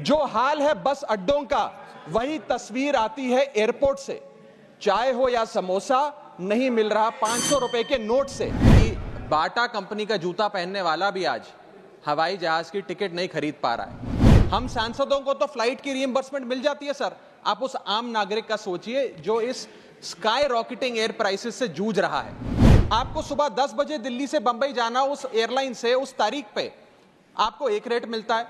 जो हाल है बस अड्डों का, वही तस्वीर आती है एयरपोर्ट से। चाय हो या समोसा, नहीं मिल रहा 500 रुपए के नोट से। बाटा कंपनी का जूता पहनने वाला भी आज हवाई जहाज की टिकट नहीं खरीद पा रहा है। हम सांसदों को तो फ्लाइट की रीइंबर्समेंट मिल जाती है सर, आप उस आम नागरिक का सोचिए जो इस स्काई रॉकेटिंग एयर प्राइसेस से जूझ रहा है। आपको सुबह 10 बजे दिल्ली से बंबई जाना, उस एयरलाइन से उस तारीख पे आपको एक रेट मिलता है।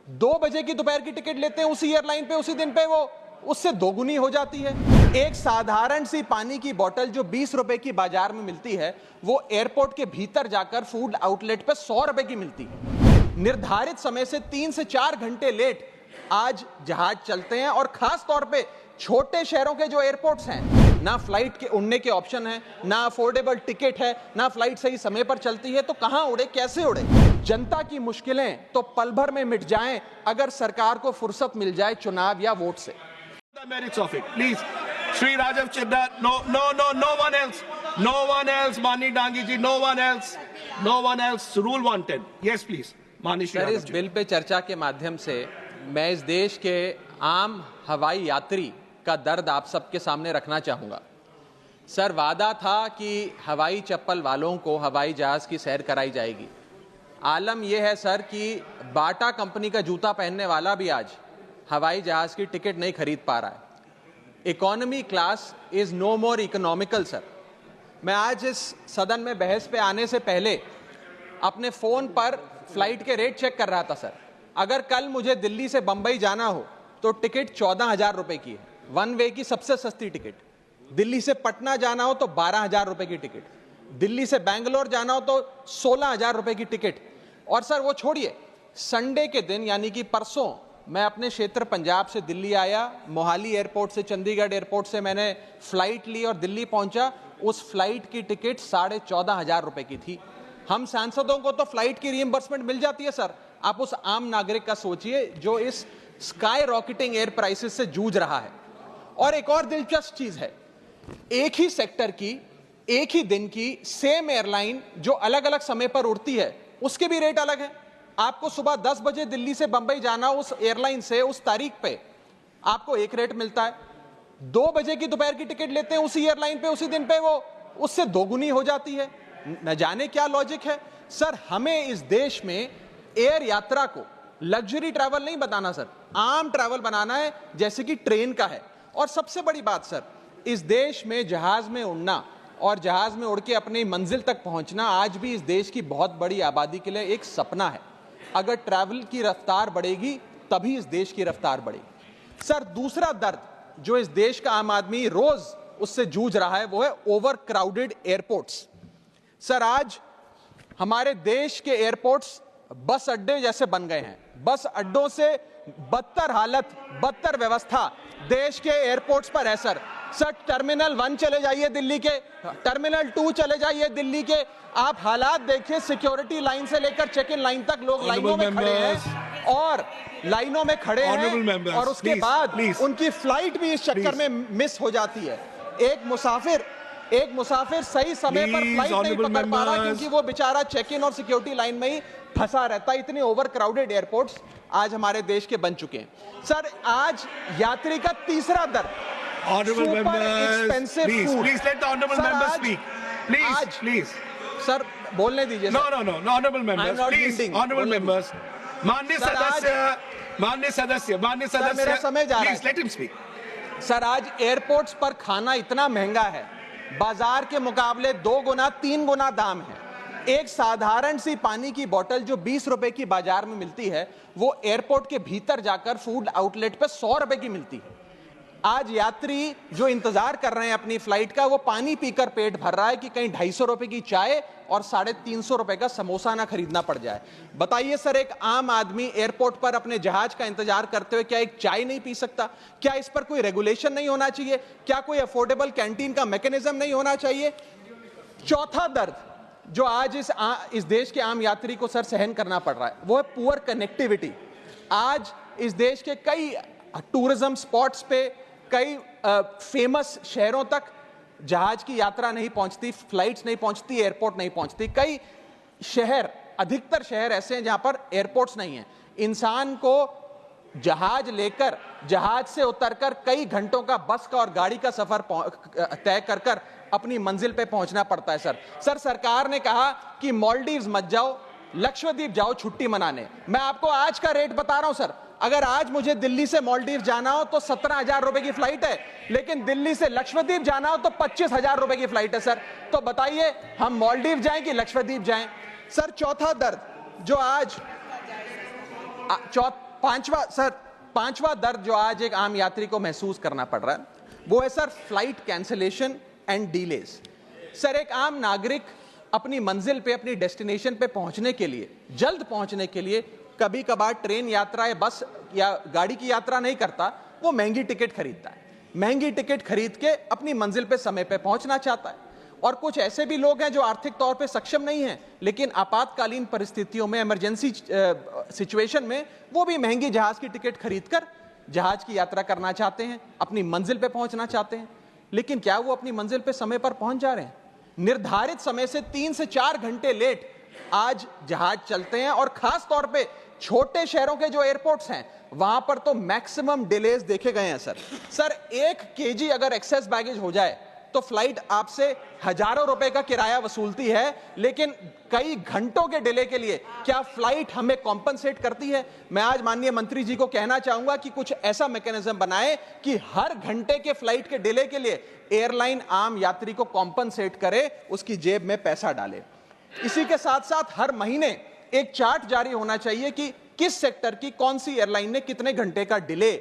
2 बजे की दोपहर की टिकट लेते हैं उसी एयरलाइन पे, उसी दिन पे वो उससे दोगुनी हो जाती है। एक साधारण सी पानी की बोतल जो 20 रुपए की बाजार में मिलती है, वो एयरपोर्ट के भीतर जाकर फूड आउटलेट पे 100 रुपए की मिलती है। निर्धारित समय से 3 से 4 घंटे लेट आज जहाज चलते हैं, और खास तौर पे छोटे शहरों के जो एयरपोर्ट्स हैं, ना फ्लाइट के उड़ने के ऑप्शन है, ना अफोर्डेबल टिकट है, ना फ्लाइट सही समय पर चलती है, तो कहां उड़े, कैसे उड़े। जनता की मुश्किलें तो पल भर में मिट जाएं अगर सरकार को फुर्सत मिल जाए चुनाव या वोट से। The merits of it, please. Sri Rajav Chidda, no one else. No one else, Mani Dangi ji, no one else. No one else. Rule 110. Yes, please. Mani Shri Rajav. इस बिल पे चर्चा के माध्यम से मैं इस देश के आम हवाई यात्री का दर्द आप सबके सामने रखना चाहूंगा। सर, वादा था कि हवाई चप्पल वालों को हवाई जहाज की सैर कराई जाएगी। आलम यह है सर कि बाटा कंपनी का जूता पहनने वाला भी आज हवाई जहाज की टिकट नहीं खरीद पा रहा है। Economy class is no more economical sir. मैं आज इस सदन में बहस पे आने से पहले अपने फोन पर फ्लाइट के रेट चेक कर रहा था सर। अगर कल मुझे दिल्ली से बंबई जाना हो तो टिकट 14,000 रुपए की है, वन वे की सबसे सस्ती टिकट। दिल्ली से पटना जाना हो तो 12,000 रुपए की टिकट, दिल्ली से बैंगलोर जाना हो तो 16,000 रुपए की टिकट। और सर वो छोड़िए, संडे के दिन यानी कि परसों मैं अपने क्षेत्र पंजाब से दिल्ली आया, मोहाली एयरपोर्ट से, चंडीगढ़ एयरपोर्ट से मैंने फ्लाइट ली और दिल्ली पहुंचा। उस फ्लाइट की टिकट 14,500 रुपए की थी। हम सांसदों को तो फ्लाइट की रीइंबर्समेंट मिल जाती है सर, आप उस आम नागरिक का सोचिए जो इस स्काई रॉकेटिंग एयर प्राइसेस से जूझ रहा है। और एक और दिलचस्प चीज है, एक ही सेक्टर की, एक ही दिन की सेम एयरलाइन जो अलग अलग समय पर उड़ती है, उसके भी रेट अलग है। आपको सुबह 10 बजे दिल्ली से बंबई जाना, उस एयरलाइन से उस तारीख पे आपको एक रेट मिलता है। 2 बजे की दोपहर की टिकट लेते हैं उसी एयरलाइन पे, उसी दिन पे वो उससे दोगुनी हो जाती है। न जाने क्या लॉजिक है सर। हमें इस देश में एयर यात्रा को लग्जरी ट्रैवल नहीं बताना सर, आम ट्रैवल बनाना है, जैसे कि ट्रेन का है। और सबसे बड़ी बात सर, इस देश में जहाज में उड़ना और जहाज में उड़ के अपनी मंजिल तक पहुंचना आज भी इस देश की बहुत बड़ी आबादी के लिए एक सपना है। अगर ट्रैवल की रफ्तार बढ़ेगी तभी इस देश की रफ्तार बढ़ेगी। सर, दूसरा दर्द जो इस देश का आम आदमी रोज उससे जूझ रहा है, वो है ओवर क्राउडेड एयरपोर्ट्स। सर, आज हमारे देश के एयरपोर्ट्स बस अड्डे जैसे बन गए हैं। बस अड्डों से बदतर हालत, बदतर व्यवस्था देश के एयरपोर्ट्स पर है सर। सर, टर्मिनल 1 चले जाइए दिल्ली के, टर्मिनल 2 चले जाइए दिल्ली के, आप हालात देखिए। सिक्योरिटी लाइन से लेकर चेक इन लाइन तक लोग लाइनों में खड़े हैं, और लाइनों में खड़े हैं, और उसके बाद उनकी फ्लाइट भी इस चक्कर में मिस हो जाती है। एक मुसाफिर सही समय पर फ्लाइट नहीं पकड़ पा रहा क्योंकि वो बेचारा चेक इन और सिक्योरिटी लाइन में ही फंसा रहता है। इतने ओवर क्राउडेड एयरपोर्ट्स आज हमारे देश के बन चुके हैं। सर, आज यात्री का तीसरा दर्द, Honorable members, please let the honorable members speak. Please. Sir, बोलने दीजिए। No, honorable members, please. Honorable members. माननीय सदस्य, मेरा समय जा रहा है। Please let him speak. Sir, आज एयरपोर्ट्स पर खाना इतना महंगा है, बाजार के मुकाबले 2 गुना 3 गुना दाम है। एक साधारण सी पानी की बोतल जो 20 रुपए की बाजार में मिलती है, वो एयरपोर्ट के भीतर जाकर फूड आउटलेट पे 100 रुपए की मिलती है। आज यात्री जो इंतजार कर रहे हैं अपनी फ्लाइट का, वो पानी पीकर पेट भर रहा है कि कहीं 250 रुपए की चाय और 350 रुपए का समोसा ना खरीदना पड़ जाए। बताइए सर, एक आम आदमी एयरपोर्ट पर अपने जहाज का इंतजार करते हुए क्या एक चाय नहीं पी सकता? क्या इस पर कोई रेगुलेशन नहीं होना चाहिए? क्या कोई अफोर्डेबल कैंटीन का मैकेनिज्म नहीं होना चाहिए? चौथा दर्द जो आज इस देश के आम यात्री को सर सहन करना पड़ रहा है, वो है पुअर कनेक्टिविटी। आज इस देश के कई टूरिज्म स्पॉट्स पे, कई फेमस शहरों तक जहाज की यात्रा नहीं पहुंचती, फ्लाइट्स नहीं पहुंचती, एयरपोर्ट नहीं पहुंचती। कई शहर, अधिकतर शहर ऐसे हैं जहां पर एयरपोर्ट्स नहीं है। इंसान को जहाज लेकर, जहाज से उतरकर कई घंटों का बस का और गाड़ी का सफर तय कर अपनी मंजिल पे पहुंचना पड़ता है। सर सरकार ने कहा कि मालदीव्स मत जाओ, लक्षद्वीप जाओ छुट्टी मनाने। मैं आपको आज का रेट बता रहा हूं सर, अगर आज मुझे दिल्ली से मालदीव जाना हो तो 17,000 रुपए की फ्लाइट है, लेकिन दिल्ली से लक्षद्वीप जाना हो तो 25,000 रुपए की फ्लाइट है। सर तो बताइए हम मालदीव जाएं कि लक्षद्वीप जाएं? सर चौथा दर्द जो आज पांचवा दर्द जो आज एक आम यात्री को महसूस करना पड़ रहा है, वो है sir flight cancellation and delays. Sir एक आम नागरिक अपनी मंजिल पे, अपनी डेस्टिनेशन पे पहुंचने के लिए, जल्द पहुंचने के लिए कभी कभार ट्रेन यात्रा या बस या गाड़ी की यात्रा नहीं करता, वो महंगी टिकट खरीदता है। महंगी टिकट खरीद के अपनी मंजिल पे समय पे पहुंचना चाहता है। और कुछ ऐसे भी लोग हैं जो आर्थिक तौर पे सक्षम नहीं हैं, लेकिन आपातकालीन परिस्थितियों में, इमरजेंसी सिचुएशन में वो भी महंगी जहाज की टिकट खरीदकर जहाज की यात्रा करना चाहते हैं, अपनी मंजिल पे पहुंचना चाहते हैं। लेकिन क्या वो अपनी मंजिल पे समय पर पहुंच जा रहे हैं? निर्धारित समय से 3 से 4 घंटे लेट आज जहाज चलते हैं, और खास तौर पे छोटे शहरों के जो एयरपोर्ट्स हैं वहां पर तो मैक्सिमम डिलेज देखे गए हैं। सर 1 केजी अगर एक्सेस बैगेज हो जाए तो फ्लाइट आपसे हजारों रुपए का किराया वसूलती है, लेकिन कई घंटों के डिले के लिए क्या फ्लाइट हमें कॉम्पनसेट करती है? मैं आज माननीय मंत्री जी को कहना चाहूंगा कि कुछ ऐसा मैकेनिज्म बनाए कि हर घंटे के फ्लाइट के डिले के लिए एयरलाइन आम यात्री को कॉम्पनसेट करे, उसकी जेब में पैसा डाले। इसी के साथ साथ हर महीने एक चार्ट जारी होना चाहिए कि किस सेक्टर की कौन सी एयरलाइन ने कितने घंटे का डिले,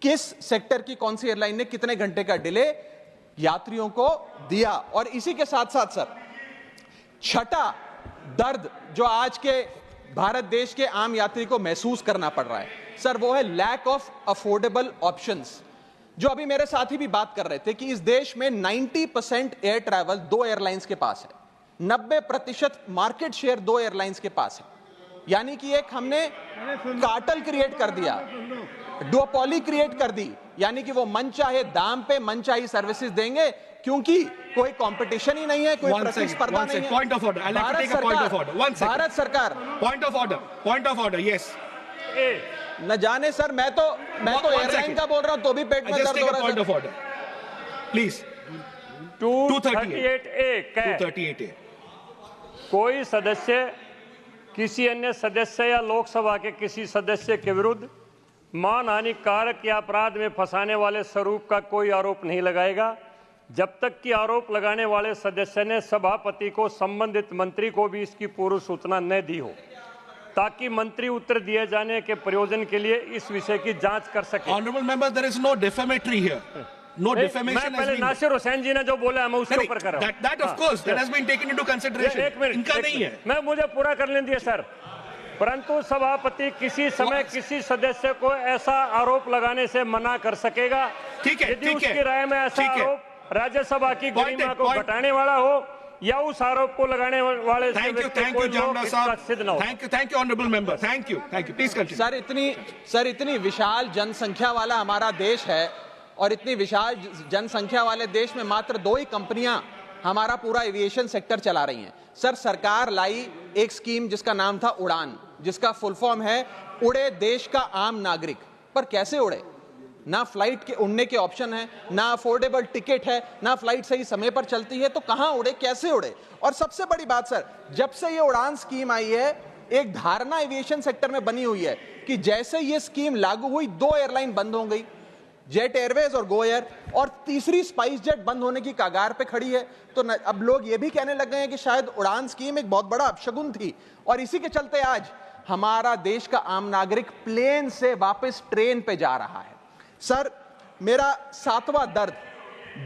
किस सेक्टर की कौन सी एयरलाइन ने कितने घंटे का डिले यात्रियों को दिया। और इसी के साथ साथ सर छठा दर्द जो आज के भारत देश के आम यात्री को महसूस करना पड़ रहा है सर, वो है लैक ऑफ अफोर्डेबल ऑप्शंस। जो अभी मेरे साथी भी बात कर रहे थे कि इस देश में 90% एयर ट्रैवल 2 एयरलाइंस के पास है, 90% मार्केट शेयर 2 एयरलाइंस के पास है। यानी कि एक हमने कार्टेल क्रिएट कर दिया, डुओपोली क्रिएट कर दी, यानी कि वो मनचाहे दाम पे मनचाही सर्विसेज देंगे, क्योंकि कोई कंपटीशन ही नहीं है, कोई प्रतिस्पर्धा नहीं है। Point of order. I'll have to take a point of order. One second. Bharat सरकार Point of order. Yes. न जाने सर, मैं तो एयरलाइन का बोल रहा हूं तो भी पेट में दर्द हो रहा है। Point of order. Please. 238A 238A. कोई सदस्य किसी अन्य सदस्य या लोकसभा के किसी सदस्य के विरुद्ध मानहानि कारक या अपराध में फंसाने वाले स्वरूप का कोई आरोप नहीं लगाएगा, जब तक कि आरोप लगाने वाले सदस्य ने सभापति को संबंधित मंत्री को भी इसकी पूर्व सूचना न दी हो, ताकि मंत्री उत्तर दिए जाने के प्रयोजन के लिए इस विषय की जांच कर सके। Honorable member, there is no defamatory here. No defamation has been. Nasir Hussain जी ने जो बोला मैं उसके ऊपर कर रहा हूं। That of course that has been taken into consideration. एक मिनट, इनका नहीं है। मैं मुझे पूरा करने दिए सर। परंतु सभापति किसी समय किसी सदस्य को ऐसा आरोप लगाने से मना कर सकेगा यदि उसकी राय में ऐसा आरोप राज्यसभा की गरिमा को घटाने वाला हो या उस आरोप को लगाने वाले से कोई लोग इसका सिद्ध न हो। Thank you, honorable member. Thank you. Please continue. Sir इतनी विशाल जनसंख्या वाला हमारा देश है, और इतनी विशाल जनसंख्या वाले देश में मात्र 2 ही कंपनियां हमारा पूरा एविएशन सेक्टर चला रही हैं। सर सरकार लाई एक स्कीम जिसका नाम था उड़ान, जिसका फुल फॉर्म है उड़े देश का आम नागरिक। पर कैसे उड़े? ना फ्लाइट के उड़ने के ऑप्शन है, ना अफोर्डेबल टिकट है, ना फ्लाइट सही समय पर चलती है, तो कहां उड़े, कैसे उड़े? और सबसे बड़ी बात सर, जब से ये उड़ान स्कीम आई है, एक धारणा एविएशन सेक्टर में बनी हुई है कि जैसे ये स्कीम लागू हुई 2 एयरलाइन बंद हो गई, जेट एयरवेज और गो एयर, और तीसरी स्पाइस जेट बंद होने की कगार पे खड़ी है। तो अब लोग ये भी कहने लग गए हैं कि शायद उड़ान स्कीम एक बहुत बड़ा अपशगुन थी, और इसी के चलते आज हमारा देश का आम नागरिक प्लेन से वापस ट्रेन पे जा रहा है। सर मेरा 7वां दर्द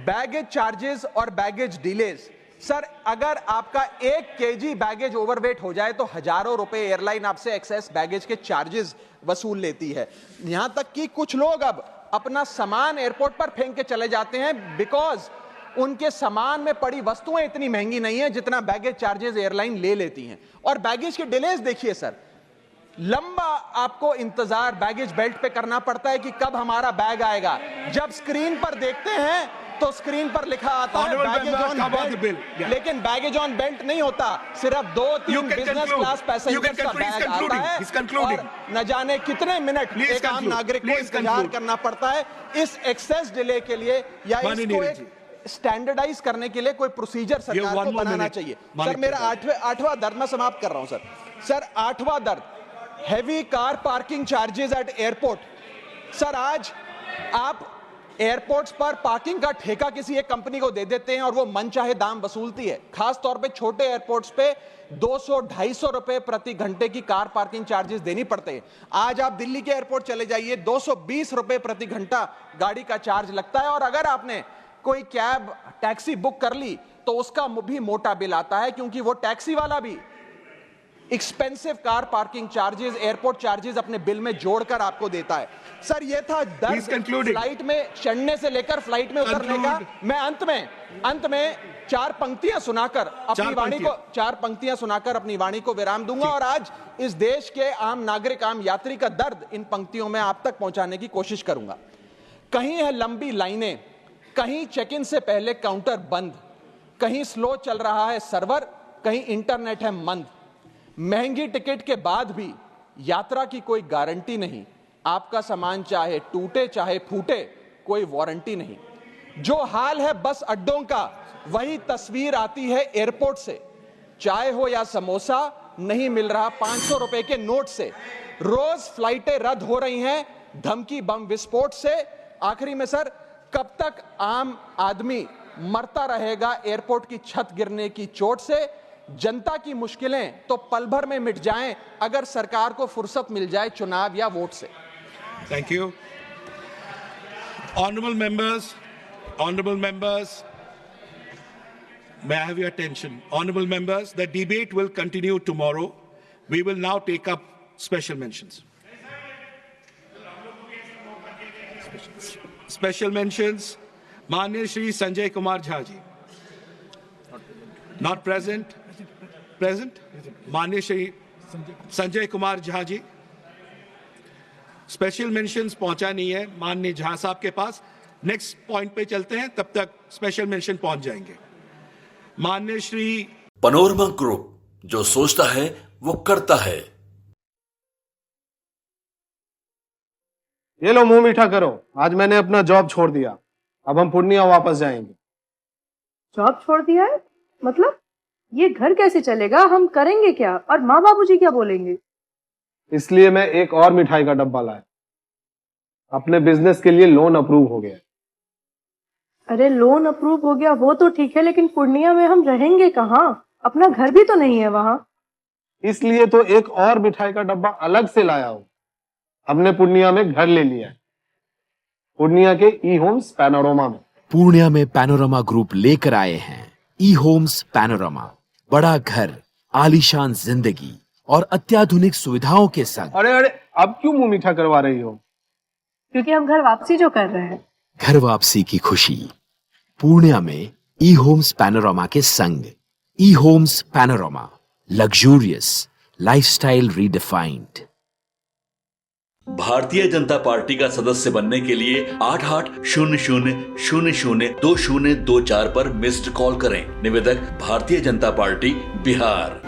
बैगेज चार्जेस और बैगेज डिलेज। सर अगर आपका 1 केजी बैगेज ओवरवेट हो जाए तो हजारों रुपए एयरलाइन आपसे एक्सेस बैगेज के चार्जेस वसूल लेती है। यहां तक कि कुछ लोग अब अपना सामान एयरपोर्ट पर फेंक के चले जाते हैं, बिकॉज उनके सामान में पड़ी वस्तुएं इतनी महंगी नहीं है जितना बैगेज चार्जेस एयरलाइन ले लेती हैं। और बैगेज के डिलेज देखिए सर, लंबा आपको इंतजार बैगेज बेल्ट पे करना पड़ता है कि कब हमारा बैग आएगा। जब स्क्रीन पर देखते हैं तो स्क्रीन पर लिखा आता है Honorable baggage members, on come on the bill. Belt, Yeah. लेकिन बैगेज ऑन बेल्ट नहीं होता, सिर्फ 2-3 You can business conclude. Class You passengers can का conclude. He's बैग आता concluding. है He's concluding. और न जाने कितने मिनट Please एक आम conclude. नागरिक को Please इंतजार conclude. करना पड़ता है इस एक्सेस डिले के लिए, या माननीय इसको नीरज एक स्टैंडर्डाइज करने के लिए कोई प्रोसीजर सरकार one को more बनाना minute. चाहिए। मानिक सर मेरा चटर्जी। आठवां दर्द मैं समाप्त कर रहा हूं सर 8वां दर्द, heavy car parking charges eight airport. Sir आज आप एयरपोर्ट्स पर पार्किंग का ठेका किसी एक कंपनी को दे देते हैं और वो मनचाहे दाम वसूलती है, खास तौर पे छोटे एयरपोर्ट्स पे 200-250 रुपए प्रति घंटे की कार पार्किंग चार्जेस देनी पड़ते हैं। आज आप दिल्ली के एयरपोर्ट चले जाइए, 220 रुपए प्रति घंटा गाड़ी का चार्ज लगता है, और अगर आपने कोई कैब टैक्सी बुक कर ली तो उसका भी मोटा बिल आता है, क्योंकि वो टैक्सी वाला भी expensive car parking charges, airport charges अपने बिल में जोड़कर आपको देता है। सर ये था दर्द फ्लाइट में चढ़ने से लेकर फ्लाइट में उतरने का। मैं अंत में 4 पंक्तियां सुनाकर अपनी वाणी को विराम दूंगा, और आज इस देश के आम नागरिक, आम यात्री का दर्द इन पंक्तियों में आप तक पहुंचाने की कोशिश करूंगा। कहीं है लंबी लाइनें, कहीं चेक इन से पहले काउंटर बंद, कहीं स्लो चल रहा है सर्वर, कहीं इंटरनेट है मंद। महंगी टिकट के बाद भी यात्रा की कोई गारंटी नहीं, आपका सामान चाहे टूटे चाहे फूटे कोई वारंटी नहीं। जो हाल है बस अड्डों का, वही तस्वीर आती है एयरपोर्ट से। चाय हो या समोसा नहीं मिल रहा 500 रुपए के नोट से। रोज फ्लाइटें रद्द हो रही हैं धमकी बम विस्फोट से। आखिरी में सर, कब तक आम आदमी मरता रहेगा एयरपोर्ट की छत गिरने की चोट से? जनता की मुश्किलें तो पल भर में मिट जाएं अगर सरकार को फुर्सत मिल जाए चुनाव या वोट से। Thank you. Honorable members, may I have your attention? Honorable members, the debate will continue tomorrow. We will now take up special mentions. Special mentions, Manya Shri Sanjay Kumar Jha ji. Not present. Present? Manya Shri Sanjay Kumar Jha ji. Special mentions पहुंचा नहीं है माननीय झा साहब के पास। Next point पे चलते हैं, तब तक स्पेशल मेंशन पहुंच जाएंगे। माननीय श्री पैनोरमा ग्रुप, जो सोचता है वो करता है। ये लो मुंह मीठा करो, आज मैंने अपना जॉब छोड़ दिया, अब हम पूर्णिया वापस जाएंगे। जॉब छोड़ दिया है? मतलब ये घर कैसे चलेगा, हम करेंगे क्या, और माँ बाबूजी क्या बोलेंगे? इसलिए मैं एक और मिठाई का डब्बा लाया, अपने बिजनेस के लिए लोन अप्रूव हो गया। अरे लोन अप्रूव हो गया वो तो ठीक है, लेकिन पूर्णिया में हम रहेंगे कहाँ? अपना घर भी तो नहीं है वहाँ। इसलिए तो एक और मिठाई का डब्बा अलग से लाया हूँ। हमने पूर्णिया में घर ले लिया है, पूर्णिया के ई होम्स पैनोरमा में। पूर्णिया में पैनोरमा ग्रुप लेकर आए हैं ई होम्स पैनोरमा। बड़ा घर, आलीशान जिंदगी और अत्याधुनिक सुविधाओं के संग। अरे अब क्यों मुंह मीठा करवा रही हो? क्योंकि हम घर वापसी जो कर रहे हैं। घर वापसी की खुशी पूर्णिया में ई होम्स पैनोरमा के संग। E Homes Panorama, luxurious lifestyle redefined. Bharatiya Janata party का सदस्य बनने के लिए 8800002024 पर मिस्ड कॉल करें। निवेदक भारतीय जनता पार्टी बिहार।